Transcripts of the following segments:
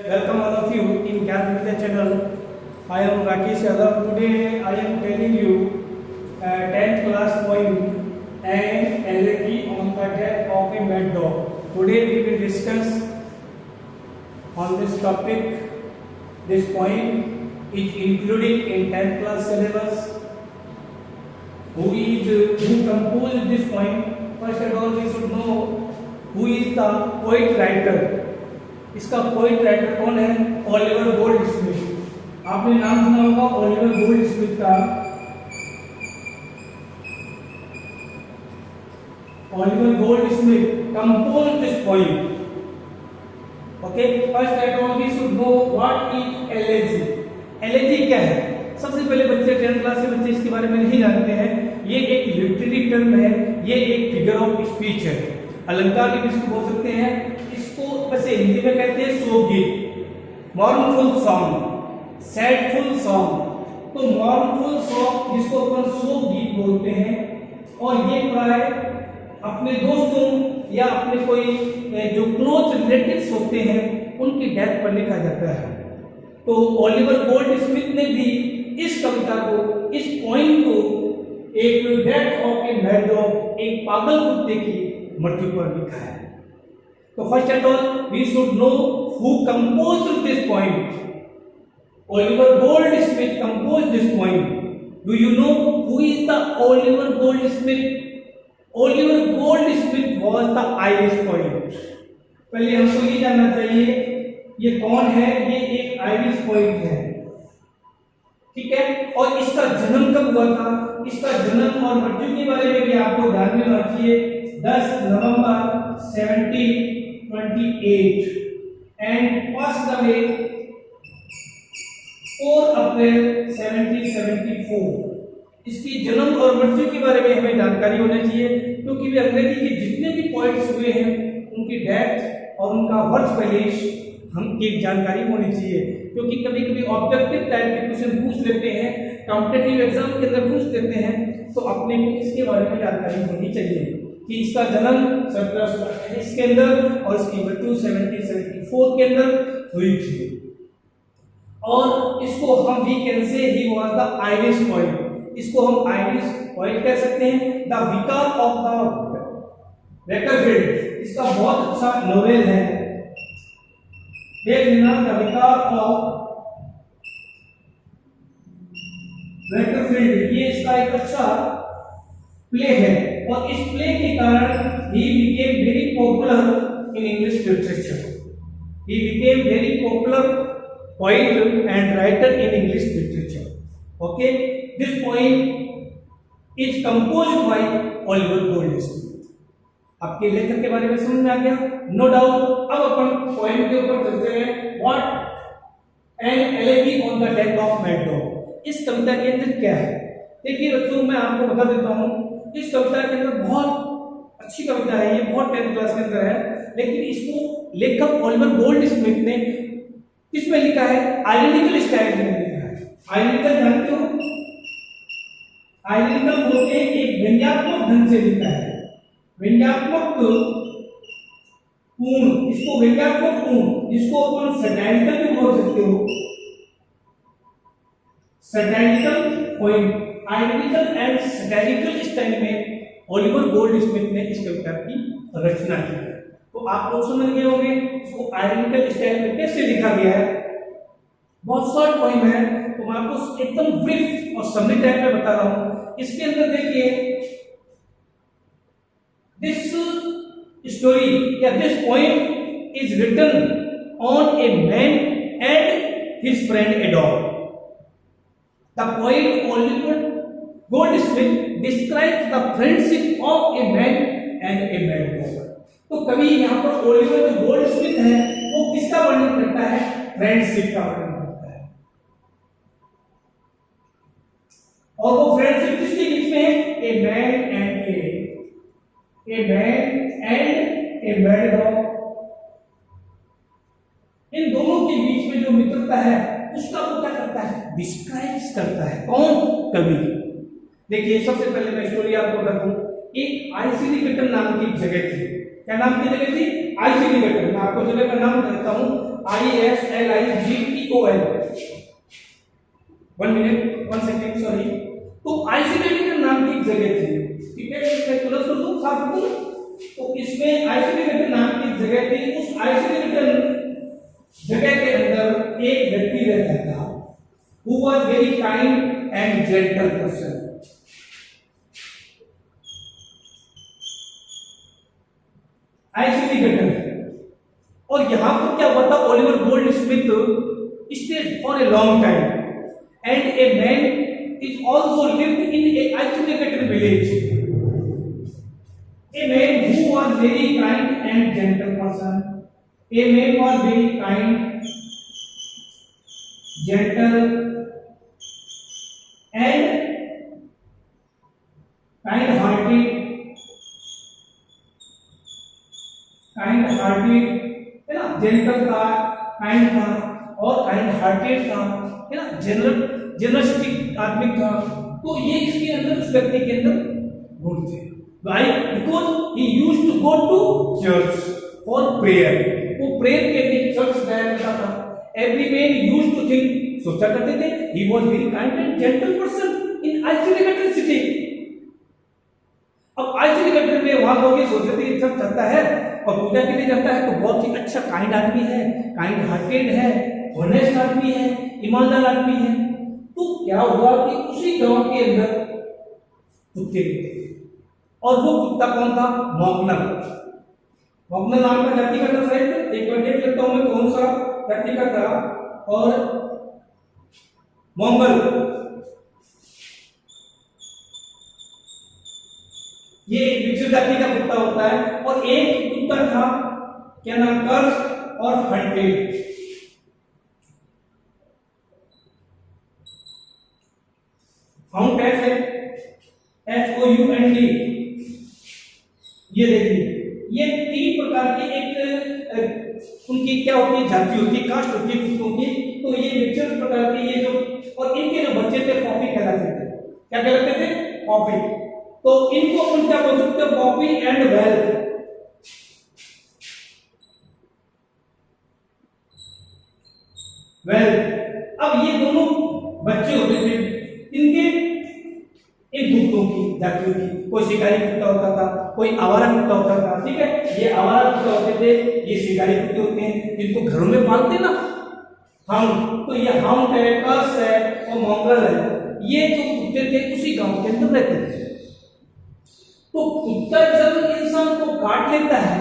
Welcome all of you in Calculator channel. I am Rakesh Yadav. Today I am telling you 10th class poem and elegy on the death of a mad dog. Today we will discuss on this topic. This poem is included in 10th class syllabus. Who composed this poem? First of all, we should know who is the poet writer. इसका poet writer कौन है? Oliver Goldsmith. आपने नाम सुना होगा Oliver Goldsmith का। Oliver Goldsmith compose this poem. Okay, first that we should know what is elegy. Elegy क्या है? सबसे पहले बच्चे 10th क्लास के बच्चे इसके बारे में नहीं जानते हैं। ये एक लिटरेरी टर्म है, ये एक फिगर ऑफ स्पीच है, अलंकार भी इसको बोल सकते हैं। इसको वैसे हिंदी में कहते हैं शोक गीत, मॉर्नफुल सॉन्ग, सैडफुल सॉन्ग। तो मॉर्नफुल सॉन्ग जिसको अपन शोक गीत बोलते हैं, और ये प्राय अपने दोस्तों या अपने कोई जो क्लोज रिलेटिव्स होते हैं उनकी डेथ पर लिखा जाता है। तो ओलिवर गोल्ड स्मिथ ने भी इस कविता को, इस पोएम को एक death of a mad dog, एक पागल कुत्ते की मृत्यु पर लिखा है। तो first at all we should know who composed this poem. Oliver Goldsmith composed this poem. Do you know who is the Oliver Goldsmith? Oliver Goldsmith was the Irish poet. पहले हमको ये जानना चाहिए ये कौन है। ये एक आयरिश पोएट है, ठीक है। और इसका जन्म कब हुआ था? इसका जन्म और मृत्यु के बारे में भी आपको ध्यान में रखिए। 10 नवंबर 1728 एंड पास्ट अवे 4 अप्रैल 1774। इसकी जन्म और मृत्यु के बारे में हमें जानकारी होनी चाहिए, क्योंकि वे अंग्रेजी के जितने भी पोएट्स हुए हैं उनकी डेथ और उनका बर्थ प्लेस हम एक जानकारी होनी चाहिए। क्योंकि कभी कभी ऑब्जेक्टिव टाइप के क्वेश्चन पूछ लेते हैं, कॉम्पिटिटिव एग्जाम के अंदर पूछ लेते हैं, तो अपने को इसके बारे में जानकारी होनी चाहिए कि इसका जन्म 1728 के अंदर और इसकी मृत्यु 1774 के अंदर हुई थी। और इसको हम we can say he was the Irish poet. इसको हम आयरिश पोएट कह सकते हैं। द विकार ऑफ द वेकरफील्ड इसका बहुत अच्छा नोवेल है। देख लेना, द विकार ऑफ वेकरफील्ड, ये इसका एक अच्छा प्ले है। और इस प्ले के कारण he became very popular in English literature. He became very popular poet and writer in English literature. Okay, this poem is composed by Oliver Goldsmith. आपके लेखक के बारे में समझ में आ गया? No doubt. अब अपन पोएम के ऊपर चलते हैं। What an elegy on the death of mad dog. इस कविता के अंदर क्या है? देखिए बच्चों, मैं आपको बता देता हूं, इस कविता के अंदर बहुत अच्छी कविता है, ये बहुत 10th क्लास के अंदर है। लेकिन इसको लेखक ओलिवर गोल्ड स्मिथ ने किसमें लिखा है? आयरनिकल स्टाइल में लिखा है। आयरनिकल जानते हो? आयरनिकल बोलते हैं एक व्यंग्यात्मक ढंग से लिखा है, व्यंग्यात्मक पूर्ण। इसको व्यंग्यात्मक पूर्ण, जिसको अपन सैटारिकल भी बोल सकते हो, सैटारिकल पोएम। आयरनिकल एंड सैटारिकल स्टाइल में ओलिवर गोल्ड स्मिथ ने इस कविता की रचना की है। तो आप लोग समझ गए होंगे इसको आयरनिकल स्टाइल में कैसे लिखा गया है। बहुत शॉर्ट पोएम है, तो मैं आपको एकदम ब्रीफ और समरी टाइप में बता रहा हूं। इसके अंदर देखिए, दिस स्टोरी या this poem is written on a man and his friend a dog. The poet Oliver Goldsmith describes the friendship of a man and a mad dog. तो कभी यहाँ पर ओलिवर जो गोल्ड स्मिथ है वो किसका वर्णन करता है? फ्रेंडशिप का वर्णन करता है। और वो फ्रेंडशिप किसके बीच में है? A man and a mad dog. इन दोनों के बीच में जो मित्रता है उसका वो क्या करता है? डिस्क्राइब्स करता है। कौन? कवि। देखिए, सबसे पहले मैं स्टोरी आपको बता दूं। एक आईसी निकेतन नाम की जगह थी। क्या नाम की जगह थी? आईसी निकेतन। मैं आपको जगह का नाम बताता हूं। ISLIGTOL, 1 minute 1 second sorry. तो आइसोलेटेड नाम की एक जगह थी, ठीक है, मैं क्लोज कर दूं, साफ कर दूं। तो इसमें आइसोलेटेड नाम की जगह थी, उस आइसोलेटेड जगह के अंदर एक व्यक्ति रहता था who was very kind and gentle person। Isolated, और यहां पर क्या हुआ था, Oliver gold Smith stayed for a long time and a man is also lived in a isolated village, a man who was very kind and gentle person, a man was very kind, gentle and kind hearted है ना, gentle था, kind था और kind hearted था, है ना, generosity आदमी था। तो ये इसके अंदर, उस व्यक्ति के अंदर गुण थे। Why? Because he used to go to church for prayer। वो प्रेयर के लिए चर्च जाया करता था। Every man used to think, सोचा करते थे, he was very kind and gentle person in isolated city। अब आइसोलेटेड में वहां लोग ये सोचते थे सब चलता है और पूजा के लिए जाता है तो बहुत ही अच्छा काइंड आदमी है, काइंड हार्टेड है, ऑनेस्ट आदमी है, ईमानदार आदमी है। तो क्या हुआ कि उसी गांव के अंदर कुत्ते रहते थे, और वो कुत्ता कौन था, मॉकनर। मॉकनर नाम का जाति का था शायद, एक बार देख लेता हूं मैं कौन सा जाति का था। और मंगल, ये एक मिक्स जाति का कुत्ता होता है। और एक कुत्ता था, क्या नाम, कर्स और हंटेड। हाउंड है HOUND। ये देखिए, ये 3 प्रकार की एक उनकी क्या होती है, जाति होती है, कास्ट होती है कुत्तों की। तो ये मिक्सर प्रकार के ये जो, और इनके जो बच्चे थे पॉपी कहलाते थे। क्या कहलाते थे, पॉपी। तो इनको अपन क्या बोल सकते हो, पॉपी एंड वेल। अब ये दोनों बच्चे होते थे इनके, इन कुत्तों की जातियों की। कोई शिकारी कुत्ता होता था, कोई आवारा कुत्ता होता था, ठीक है। ये आवारा कुत्ता होते थे, ये शिकारी कुत्ते होते हैं जिनको घरों में पालते ना, हाउंड। तो ये हाउंड है, कर्स है और मॉन्ग्रेल है। ये जो कुत्ते थे उसी गांव के अंदर रहते थे। तो कुत्ता जब इंसान को काट लेता है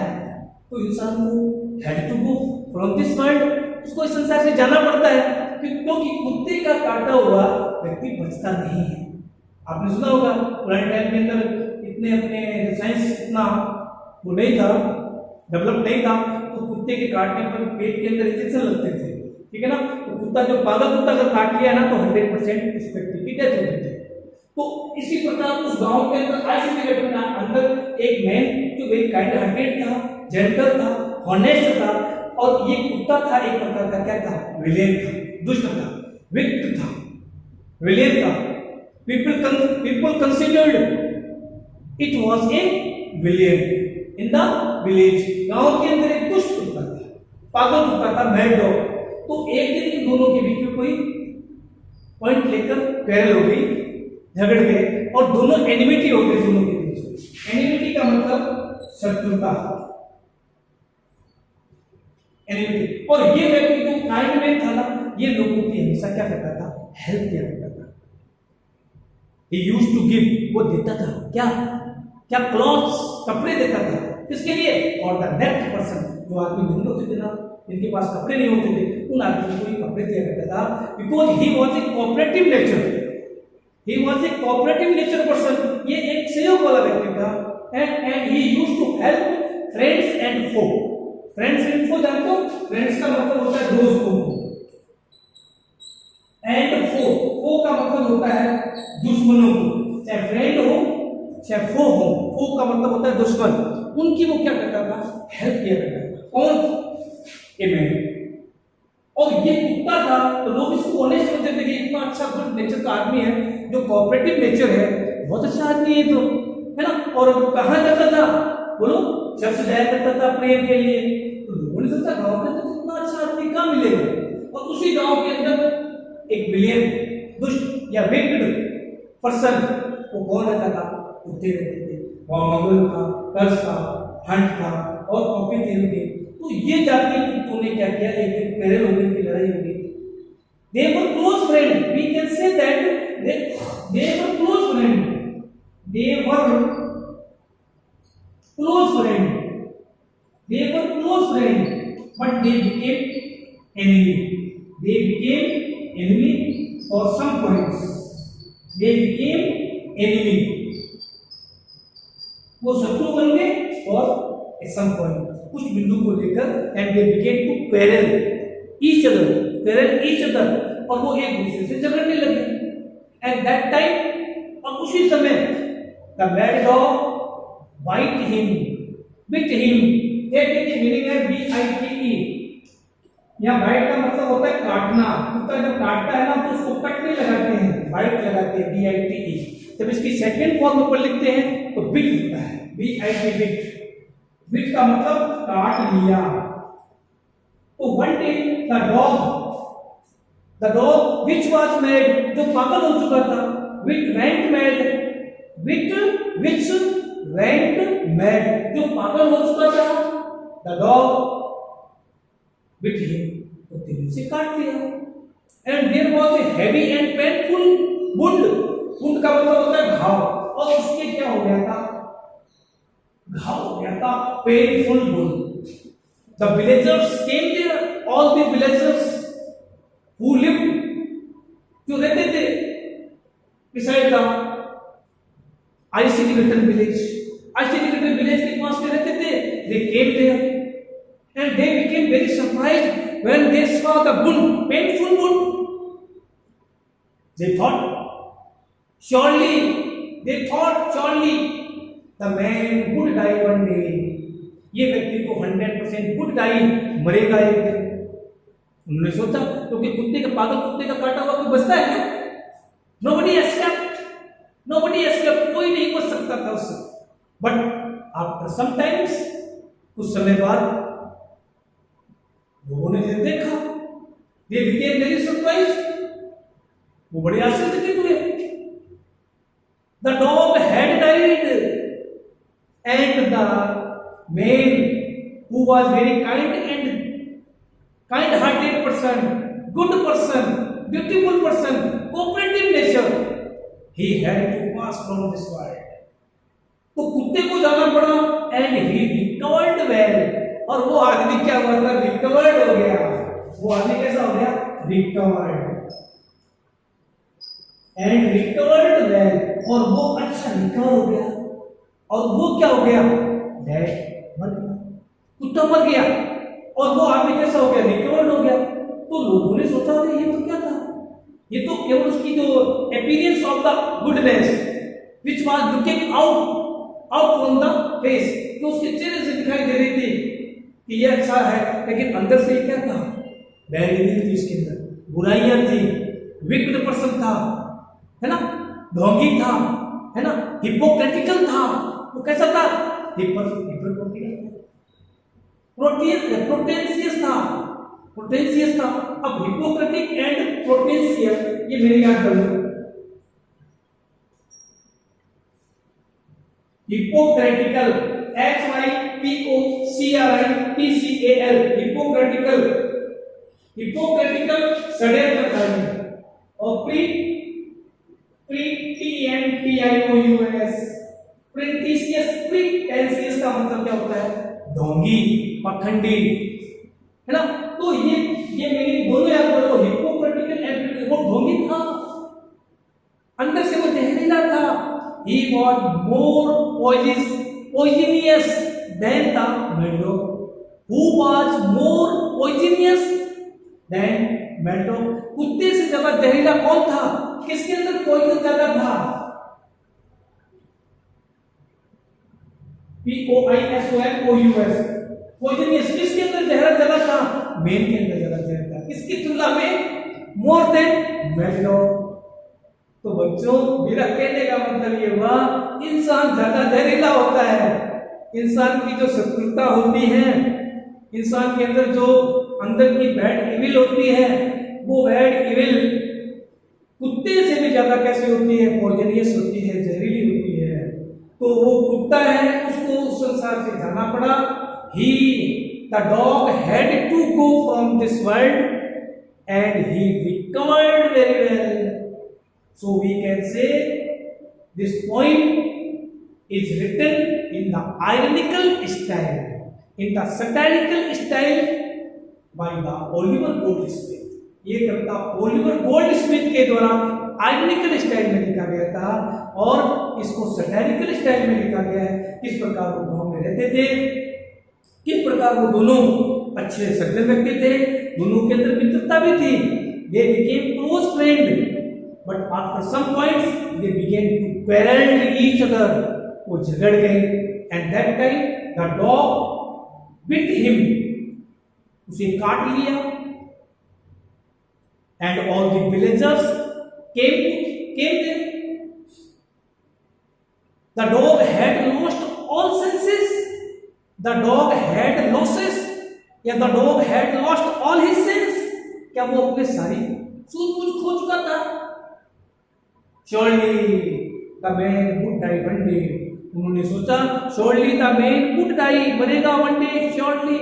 तो इंसान को had to go from this world, उसको इस संसार से जाना पड़ता है, क्योंकि कुत्ते का काटा हुआ व्यक्ति बचता नहीं है। आपने सुना होगा पुराने टाइम के अंदर इतने अपने साइंस इतना वो नहीं था, डेवलप नहीं था, तो कुत्ते के काटने पर पेट के अंदर इंजेक्शन लगते थे, ठीक है ना। तो कुत्ता जो पागल कुत्ता अगर काट लिया ना तो 100% एक्सपेक्टेड डेथ होती है। तो इसी प्रकार उस गांव के अंदर आइसोलेटेड अंदर एक मैन जो वेरी काइंड हार्टेड था, जेंटल था, ऑनेस्ट था, और ये कुत्ता था एक प्रकार का क्या था, विलेन था, दुष्ट था, विक्ट था, विलेन था। People considered it was a villain in the village। गांव के अंदर एक दुष्ट कुत्ता था, पागल कुत्ता था, मैड डॉग। तो एक दिन इन दोनों के बीच में कोई पॉइंट लेकर क्वेरल हो गई, झगड़ गए, और दोनों एनिमिटी हो गई दोनों के बीच। एनिमिटी का मतलब शत्रुता, एनिमिटी। और ये व्यक्ति जो काइंड मैन था ना, ये लोगों की हमेशा क्या करता था, हेल्प किया करता था। He used to give, वो देता था क्या क्या, क्लॉथ्स, कपड़े देता था। किसके लिए, और द नेक्स्ट पर्सन, जो आदमी ढूंढ होते थे ना, जिनके पास कपड़े नहीं होते थे, उन आदमी को ही कपड़े दिया करता था। Because he was a cooperative nature, he was a cooperative nature person. ये एक सहयोग वाला व्यक्ति था। And he used to help friends and foe. Friends and foe जानते हो, फ्रेंड्स का मतलब होता है दोस्त को, एंड फो का मतलब होता है दुश्मनों को, चाहे फ्रेंड हो चाहे फो हो। फो का मतलब होता है दुश्मन, उनकी वो क्या करता था, हेल्प किया करता था। कौन, ए मैन। और ये कुत्ता था तो लोग इसको ऑनेस्ट समझते थे कि इतना अच्छा गुड नेचर का आदमी है, जो कोऑपरेटिव नेचर है, बहुत अच्छा आदमी है, तो है ना। और कहां जाता था, बोलो, चर्च जाया करता था प्रेयर के लिए। तो लोगों ने सोचा गांव में तो उतना अच्छा आदमी कहाँ मिलेगा। और उसी गांव के अंदर एक विलियन दुष्ट या विक्ड पर्सन, वो कौन रहता था, कुत्ते रहते थे। वहां मंगल था, कर्स था, हंट था और पपीते थे। तो ये जाति कुत्तों ने क्या किया, एक पहले लोगों की लड़ाई हो गई। They were close friends. We can say that they were close friends. They were close friends. They were close friends, but they became enemy. They became enemy for some points. They became enemy. वो शत्रु बन गए और at some point कुछ बिंदु को लेकर and they began to quarrel each other और वो एक दूसरे से झगड़ने लगे। एट दैट टाइम और उसी समय the mad dog bite him, bit him, that is meaning है bite। यहाँ बाइट का मतलब होता है काटना। कुत्ता जब काटता है ना तो उसको कटने लगाते हैं, बाइट लगाते हैं bite। जब इसकी सेकंड फॉर्म ऊपर लिखते हैं तो बिट होता है, bit बिट। बिट का मतलब काट लिया। तो one day the dog which was mad, जो पागल हो चुका था, विच वेंट मैड, जो पागल हो चुका था, द डॉग बिट हिम, कुत्ते ने उसे काट दिया। And there was a heavy and painful wound, wound का मतलब होता है घाव, और उसके क्या हो गया था, घाव हो गया था, painful wound. The villagers came there, all the villagers who lived, जो रहते थे beside the isolated village के पास में रहते थे, they came there and they became very surprised when they saw the wound, painful wound. They thought surely the man would die one day, ये व्यक्ति को 100% would die, मरेगा एक दिन। उन्होंने सोचा, क्योंकि कुत्ते का, पागल कुत्ते का काटा हुआ कोई बचता है क्या? Nobody escaped, कोई नहीं बच सकता था उससे। बट आफ्टर सम टाइम्स, कुछ समय बाद लोगों ने जब देखा, they became very surprised, वो बड़े आश्चर्यचकित हुए। The dog had died and the man who was very kind-hearted person, good person, beautiful person, cooperative nature, he had to pass from this world. तो कुत्ते को जाना पड़ा and he recovered well, और वो आदमी क्या हुआ था, recovered हो गया। वो आदमी कैसा हो गया, recovered and recovered well, और वो अच्छा रिकवर हो गया। और वो क्या हो गया, डेड, मर गया, कुत्ता मर गया और वो आदमी कैसा हो गया, रिकवर्ड हो गया। तो लोगों ने सोचा ये तो क्या था, ये तो केवल उसकी जो appearance of the goodness which was looking out from the face, तो उसके चेहरे से दिखाई दे रही थी कि ये अच्छा है, लेकिन अंदर से क्या था, बैडनेस थी इसके अंदर, बुराइयां थी, विक्ड पर्सन था, है ना, ढोंगी था, है ना, हिपोक्रेटिकल था। वो कैसा था, प्रोटेंशियस था। अब हिपोक्रेटिक एंड प्रोटेंशियस, ये मेरे याद कर लो। हिपोक्रेटिकल, HYPOCRITCAL, हिपोक्रेटिकल षड्यंत्रकारी, और प्रेटेंशियस का मतलब क्या होता है, ढोंगी, पखंडी, है ना। तो ये मीनिंग दोनों याद करो, हिपोक्रेटिकल एंड वो ढोंगी था, अंदर से वो जहरीला था। He was more poisonous than the mad dog. Who was more poisonous than mad dog? कुत्ते से ज्यादा जहरीला कौन था, किसके अंदर पॉइजन ज्यादा था, POISONOUS, पॉइजनियस, किसके अंदर जहर ज्यादा था, मेन के अंदर ज्यादा जहर था, किसकी तुलना में, मोर देन मैड डॉग। तो बच्चों, मेरा कहने का मतलब ये हुआ, इंसान ज्यादा जहरीला होता है, इंसान की जो शत्रुता होती है, इंसान के अंदर जो अंदर की बैड इविल होती है, वो बैड इविल कुत्ते से भी ज्यादा कैसी होती है, पॉइजनियस होती है, जहरीली होती है। तो वो कुत्ता है, उसको उस संसार से जाना पड़ा। The dog had to go from this world and he recovered very well. So we can say this poem is written in the ironical style, in the satirical style by the Oliver Goldsmith. ये कविता Oliver Goldsmith के द्वारा ironical style में लिखा गया था और इसको satirical style में लिखा गया है। किस प्रकार वो गांव में रहते थे, किस प्रकार वो दोनों अच्छे सज्जन व्यक्ति थे, दोनों के अंदर मित्रता भी थी। They became close friends, but after some points they began to quarrel each other. वो झगड़ गए and that time the dog bit him, उसे काट लिया and all the villagers came there. The dog had lost all senses. The dog had losses. या the dog had lost all his sense, क्या वो अपने सारी सूझबूझ खो चुका था? Surely the man would die one day. उन्होंने सोचा surely the man would die, मरेगा one day surely.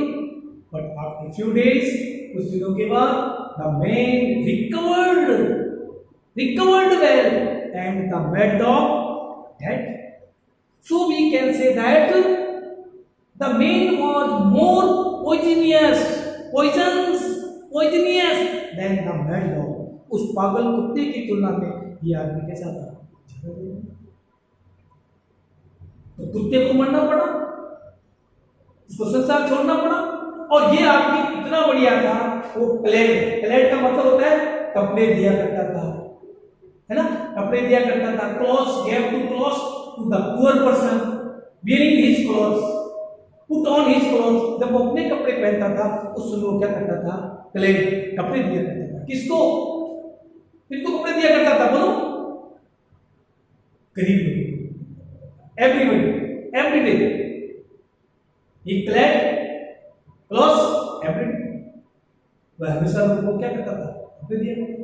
But after few days, कुछ दिनों के बाद the man recovered well and the mad dog dead. So we can say that the man was more poisonous than the mad dog. उस पागल कुत्ते की तुलना में ये आदमी कैसा था? तो कुत्ते को मरना पड़ा, उसको संसार छोड़ना पड़ा, और ये आदमी इतना बढ़िया था। वो प्लेड का मतलब होता है कपड़े दिया करता था, है ना, कपड़े दिया करता था। Clothes gave to the poor person wearing his clothes, put on his clothes. जब वो अपने कपड़े पहनता था उस समय वो क्या करता था? प्लेड कपड़े दिया करता था। किसको कपड़े दिया करता था? बोलो, गरीब लोग, every day he clad clothes every day. वह हमेशा लोगों को क्या करता था? कपड़े दिया करता था।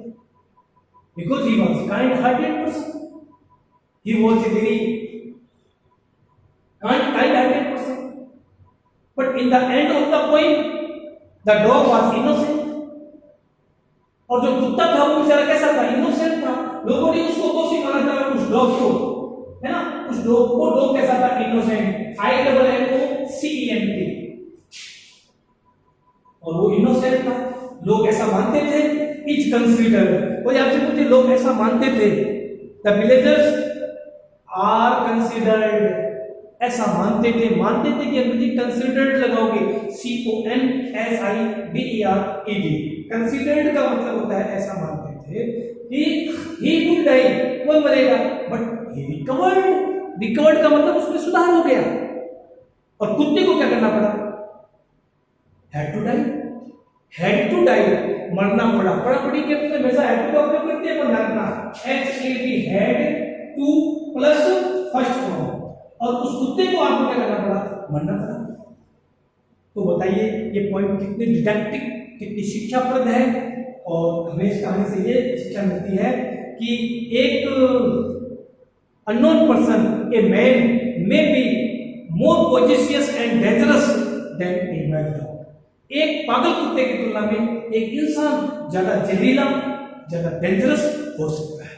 Because he was kind-hearted person, he was a very kind-hearted person. But in the end of the poem, the dog was innocent. और जो कुत्ता था वो बेचारा कैसा था? इनोसेंट था। लोगों ने उसको दोषी माना था, उस डॉग को, है ना, उस डॉग को। डॉग कैसा था? इनोसेंट, INNOCENT, और वो इनोसेंट था। लोग ऐसा मानते थे। इज कंसीडर्ड, कोई आपसे पूछे लोग ऐसा मानते थे, द विलेजर्स आर कंसीडर्ड, ऐसा मानते थे कि अंग्रेजी कंसीडर्ड लगाओगे, CONSIDERED। कंसीडर्ड का मतलब होता है ऐसा मानते थे कि ही वुड डाई, वो मरेगा, बट ही रिकवर्ड का मतलब उसमें सुधार हो गया। और कुत्ते को क्या करना पड़ा? हैड टू डाई, मरना पड़ा। पड़ी के अपने हमेशा हैड टू का उपयोग करते हैं, पर मरना HAD, had two plus first form, और उस कुत्ते को आपको क्या करना पड़ा? मरना पड़ा। तो बताइए ये पॉइंट कितनी डिडक्टिक, कितनी शिक्षाप्रद है। और हमें इस कहानी से ये शिक्षा मिलती है कि एक unknown person, a man may be more poisonous and dangerous than a mad dog. एक पागल कुत्ते की तुलना में एक इंसान ज्यादा जहरीला, ज्यादा डेंजरस हो सकता है।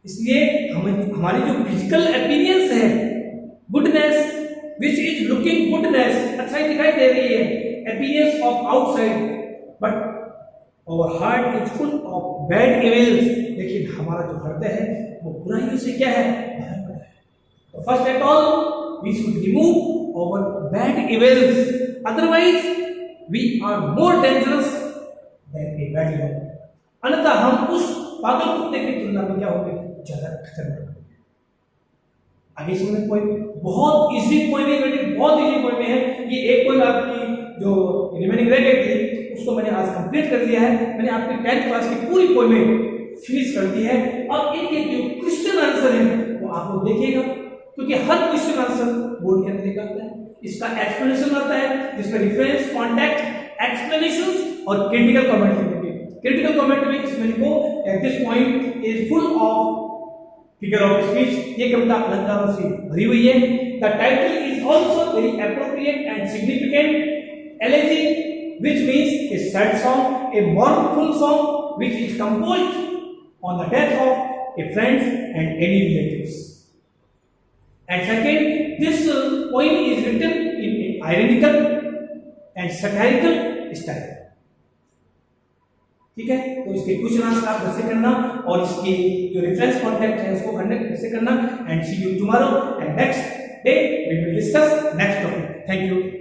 इसलिए हमारी जो फिजिकल अपीयरेंस है, goodness which is looking goodness, अच्छाई दिखाई दे रही है, appearance of outside, but our heart is full of bad evils, लेकिन हमारा जो हृदय है वो बुराइयों से क्या है? भरा पड़ा है। तो first at all we should remove our bad evils, otherwise we are more dangerous than a bad dog. अन्यथा हम उस पागल कुत्ते की तुलना में क्या होंगे? ज्यादा खतरनाक। आगे सुनने पॉइंट बहुत इजी पॉइंट है, बहुत इजी पॉइंट है। ये एक पॉइंट आपकी जो रिमेनिंग रह गई थी उसको मैंने आज कंप्लीट कर दिया है। मैंने आपकी 10th क्लास की पूरी पॉइंट फिनिश कर दी है। अब एक एक जो क्वेश्चन आंसर है वो आप लोग देखिएगा, क्योंकि हर क्वेश्चन आंसर बोर्ड के अंदर आता है। इसका एक्सप्लेनेशन आता है, जिसका रेफरेंस, कॉन्टेक्ट, एक्सप्लेनेशंस और क्रिटिकल कमेंट लिखेंगे। क्रिटिकल कमेंट में इसमें लिखो at this point is full of figure of speech, ये कविता अलंकारों से भरी हुई है। The title is also very appropriate and significant. Elegy which means a sad song, a mournful song which is composed on the death of a friend and any relatives. And second, this poem is written in an ironical and satirical style. ठीक है, तो इसके कुछ answer आप कैसे करना और इसके जो रेफरेंस कॉन्टेक्ट है उसको कैसे करना। And see you tomorrow and next day we will discuss next topic. Thank you.